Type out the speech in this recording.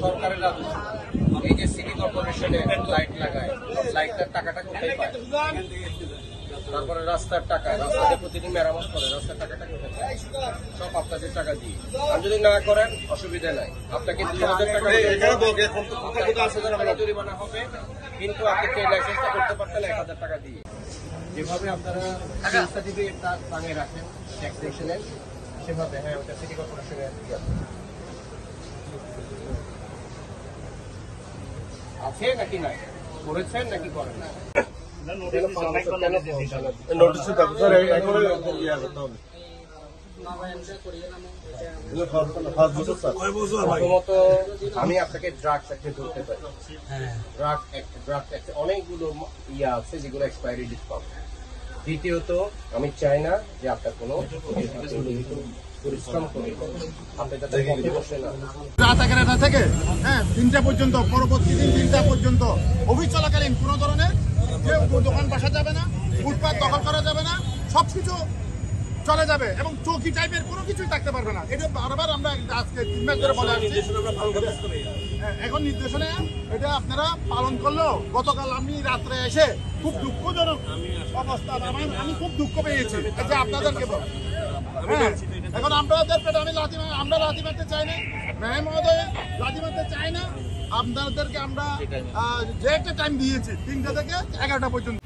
সরকারের রাজস্ব। এই যে সিটি কর্পোরেশনে লাইট লাগায়, লাইটটার টাকাটা কোথায় পায়? তারপরে রাস্তার টাকা, রাস্তাতে প্রতিদিন মেরামত করে, রাস্তার টাকাটা কোথায় পায়? সব আপনাদের টাকা দিয়ে। আর যদি না করেন অসুবিধা নাই, আপনাকে 2000 টাকা জরিমানা হবে, কিন্তু আপনি ট্রেড লাইসেন্সটা করতে পারতেন 1000 টাকা দিয়ে। যেভাবে আপনারা সার্টিফিকেটটা টাঙিয়ে রাখেন ট্যাক্সেশনের, সেভাবে হ্যাঁ ওটা সিটি কর্পোরেশনের আছে নাকি নাই, করেছেন নাকি করেন না? আমি আপনাকে ড্রাগস একটা ধরতে পারি, ড্রাগস অনেকগুলো ইয়া আছে যেগুলো এক্সপায়ারি ডেট পাবে। দ্বিতীয়ত আমি চাই না যে আপনার কোনো পরিশ্রম করে আপনি যাতে বসে না রাত 11টা থেকে 3টা পর্যন্ত, পরবর্তী দিন 3টা পর্যন্ত অফিস চলাকালীন কোনো ধরনের দোকান বসা যাবে না, ফুটপাত দখল করা যাবে না, সবকিছু চলে যাবে এবং চৌকি টাইপের কোনো কিছুই থাকতে পারবে না। এটা বারবার আমরা আজকে 3 মাস ধরে বলে আসছি। এখন নির্দেশনা এটা আপনারা পালন করলেও গতকাল আমি রাত্রে এসে খুব দুঃখজনক অবস্থা, আমি খুব দুঃখ পেয়েছি যে আপনাদেরকে এখন আমরা লাথি মারতে চাই না, ন্যায় মহোদয় লাথি মারতে চাই না। আপনাদেরকে আমরা যে একটা টাইম দিয়েছি 3টা থেকে 11টা পর্যন্ত।